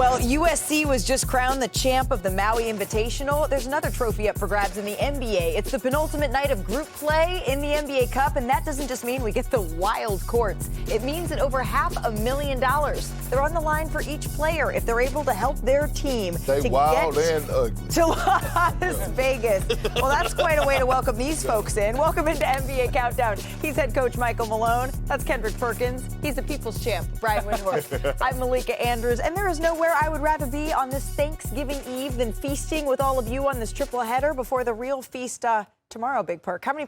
Well, USC was just crowned the champ of the Maui Invitational. There's another trophy up for grabs in the NBA. It's the penultimate night of group play in the NBA Cup, and that doesn't just mean we get the wild courts. It means that over $500,000, they're on the line for each player if they're able to help their team They wild and ugly. to Las Vegas. Well, that's quite a way to welcome these folks in. Welcome into NBA Countdown. He's head coach Michael Malone. That's Kendrick Perkins. He's the people's champ, Brian Windhorst. I'm Malika Andrews, and there is nowhere I would rather be on this Thanksgiving Eve than feasting with all of you on this triple header before the real feast tomorrow, Big Perk. How many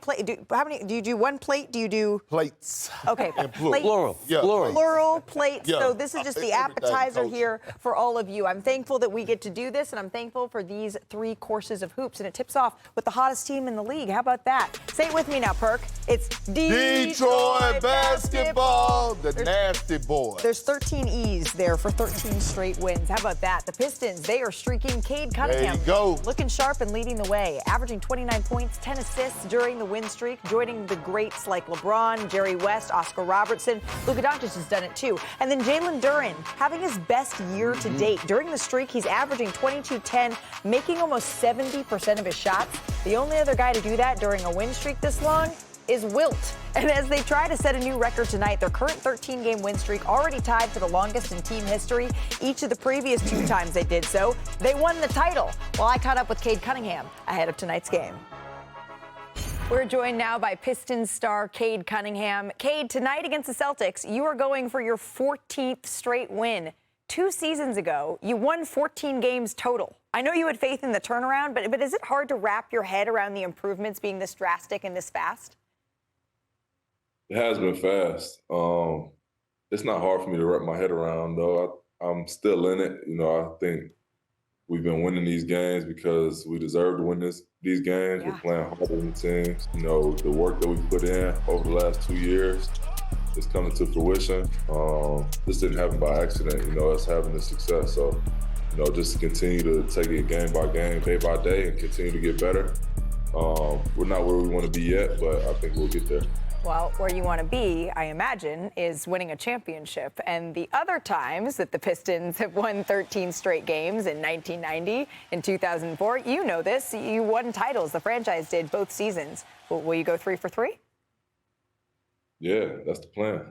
do you do one plate? Do you do Plates. Okay, And plural. Plural. Yeah. plural plates. Yeah. So this is just the Everything, appetizer Coach. here for all of you. I'm thankful that we get to do this, and I'm thankful for these 3 courses of hoops. And it tips off with the hottest team in the league. How about that? Say it with me now, Perk. It's Detroit basketball, the nasty boy. There's 13 E's there for 13 straight wins. How about that? The Pistons, they are streaking. Cade Cunningham, There you go. looking sharp and leading the way, averaging 29 points, 10 assists during the win streak, joining the greats like LeBron, Jerry West, Oscar Robertson. Luka Doncic has done it too. And then Jalen Duren having his best year to date. During the streak, he's averaging 22-10, making almost 70% of his shots. The only other guy to do that during a win streak this long is Wilt. And as they try to set a new record tonight, their current 13-game win streak already tied for the longest in team history. Each of the previous 2 times they did so, they won the title. Well, I caught up with Cade Cunningham ahead of tonight's game. We're joined now by Pistons star Cade Cunningham. Cade, tonight against the Celtics, you are going for your 14th straight win. 2 seasons ago, you won 14 games total. I know you had faith in the turnaround, but is it hard to wrap your head around the improvements being this drastic and this fast? It has been fast. It's not hard for me to wrap my head around, though. I'm still in it. You know, I think we've been winning these games because we deserve to win these games. Yeah. We're playing harder than teams. You know, the work that we put in over the last 2 years is coming to fruition. This didn't happen by accident. You know, us having this success. So, you know, just to continue to take it game by game, day by day, and continue to get better. We're not where we want to be yet, but I think we'll get there. Well, where you want to be, I imagine, is winning a championship. And the other times that the Pistons have won 13 straight games in 1990, in 2004, you know this. You won titles. The franchise did both seasons. Will you go 3 for 3? Yeah, that's the plan.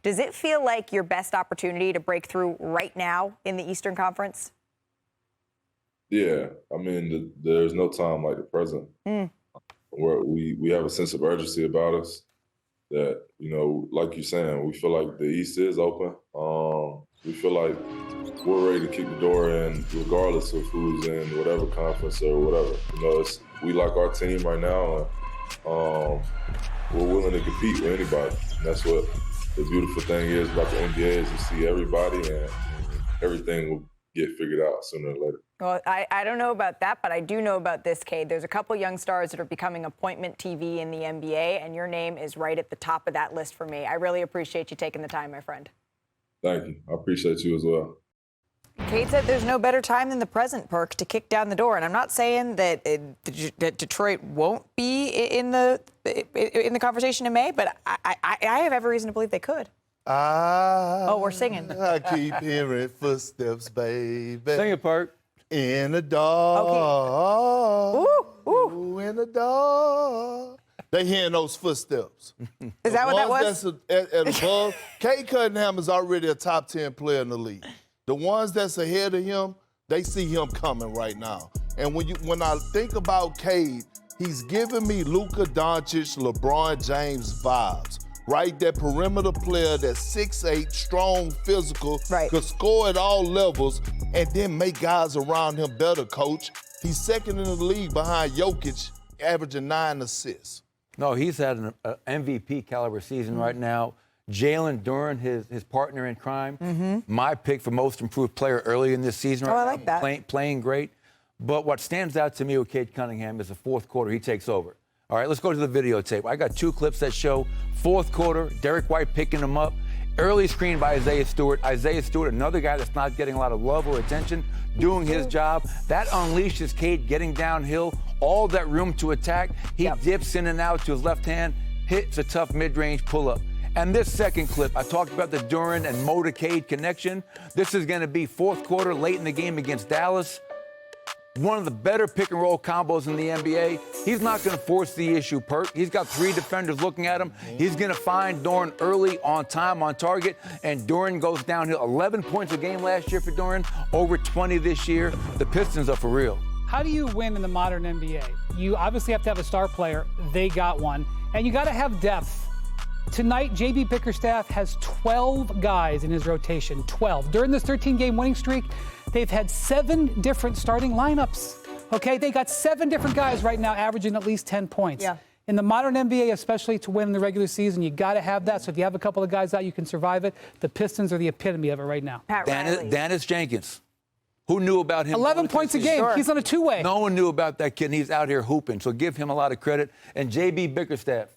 Does it feel like your best opportunity to break through right now in the Eastern Conference? Yeah, I mean, there's no time like the present. Where we have a sense of urgency about us. That, you know, like you're saying, we feel like the East is open. We feel like we're ready to kick the door in regardless of who's in whatever conference or whatever. You know, we like our team right now, and we're willing to compete with anybody. And that's what the beautiful thing is about the NBA is you see everybody and everything will get figured out sooner or later. Well, I don't know about that, but I do know about this, Cade. There's a couple young stars that are becoming appointment TV in the NBA, and your name is right at the top of that list for me. I really appreciate you taking the time, my friend. Thank you. I appreciate you as well. Cade said there's no better time than the present, Perk, to kick down the door. And I'm not saying that Detroit won't be in the conversation in May, but I have every reason to believe they could. Oh, we're singing. I keep hearing footsteps, baby. Sing it, Perk. In the dark. Okay. Ooh. In the dark. They hearing those footsteps. Is that what that was? That's at above. Cade Cunningham is already a top 10 player in the league. The ones that's ahead of him, they see him coming right now. And when I think about Cade, he's giving me Luka Doncic, LeBron James vibes. Right, that perimeter player that's 6'8", strong, physical, right, could score at all levels and then make guys around him better, Coach. He's second in the league behind Jokic, averaging 9 assists. No, he's had an MVP caliber season right now. Jalen Duren, his partner in crime, my pick for most improved player early in this season. I like that. Playing great. But what stands out to me with Cade Cunningham is the fourth quarter, he takes over. All right, let's go to the videotape. I got 2 clips that show fourth quarter, Derek White picking him up. Early screen by Isaiah Stewart. Isaiah Stewart, another guy that's not getting a lot of love or attention, doing his job. That unleashes Cade getting downhill, all that room to attack. He dips in and out to his left hand, hits a tough mid-range pull-up. And this second clip, I talked about the Duren and Mo to Cade connection. This is going to be fourth quarter, late in the game against Dallas. One of the better pick-and-roll combos in the NBA. He's not going to force the issue, Perk. He's got 3 defenders looking at him. He's going to find Duren early, on time, on target, and Duren goes downhill. 11 points a game last year for Duren, over 20 this year. The Pistons are for real. How do you win in the modern NBA? You obviously have to have a star player. They got one. And you got to have depth. Tonight, J.B. Bickerstaff has 12 guys in his rotation, 12. During this 13-game winning streak, they've had 7 different starting lineups, okay? They got 7 different guys right now averaging at least 10 points. Yeah. In the modern NBA, especially to win in the regular season, you got to have that. So if you have a couple of guys out, you can survive it. The Pistons are the epitome of it right now. Dennis Jenkins. Who knew about him? 11 points a game. Sure. He's on a 2-way. No one knew about that kid, and he's out here hooping. So give him a lot of credit. And J.B. Bickerstaff,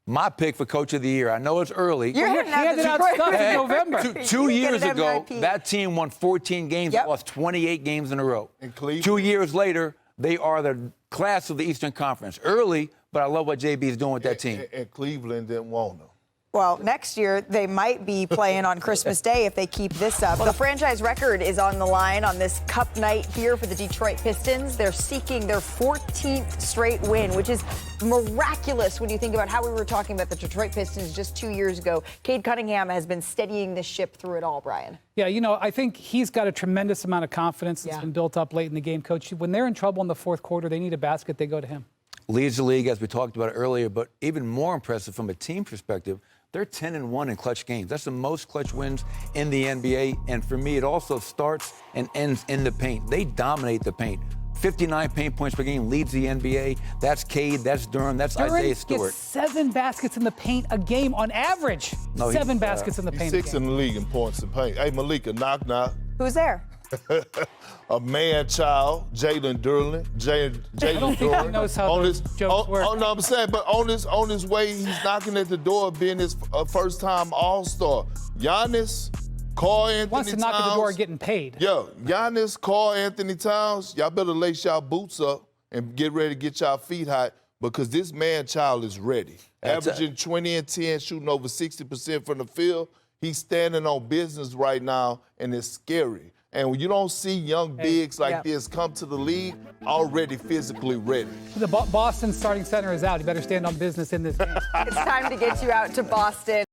my pick for Coach of the Year. I know it's early. You're handing out stuff in November. Two years ago, that team won 14 games, lost 28 games in a row. In Cleveland. 2 years later, they are the class of the Eastern Conference. Early, but I love what JB is doing with that team. And Cleveland didn't want them. Well, next year, they might be playing on Christmas Day if they keep this up. The franchise record is on the line on this cup night here for the Detroit Pistons. They're seeking their 14th straight win, which is miraculous when you think about how we were talking about the Detroit Pistons just 2 years ago. Cade Cunningham has been steadying the ship through it all, Brian. Yeah, you know, I think he's got a tremendous amount of confidence that's been built up late in the game, Coach. When they're in trouble in the fourth quarter, they need a basket, they go to him. Leads the league, as we talked about earlier, but even more impressive from a team perspective, they're 10-1 in clutch games. That's the most clutch wins in the NBA. And for me, it also starts and ends in the paint. They dominate the paint. 59 paint points per game leads the NBA. That's Cade, that's Durham, that's Isaiah Stewart. Gets 7 baskets in the paint a game on average. No, 7 baskets in the paint. He's 6th in the league in points in paint. Hey, Malika, knock. Who's there? A man-child, Jalen Duren. I don't think he knows how those jokes work. Oh, no, I'm saying, but on his way, he's knocking at the door of being his first-time All-Star. Giannis, Karl Anthony Towns. Wants to knock at the door getting paid. Yeah, Giannis, Karl Anthony Towns, y'all better lace y'all boots up and get ready to get y'all feet hot because this man-child is ready. Averaging 20 and 10, shooting over 60% from the field. He's standing on business right now, and it's scary. And when you don't see young bigs like this come to the league, already physically ready. The Boston starting center is out. You better stand on business in this game. It's time to get you out to Boston.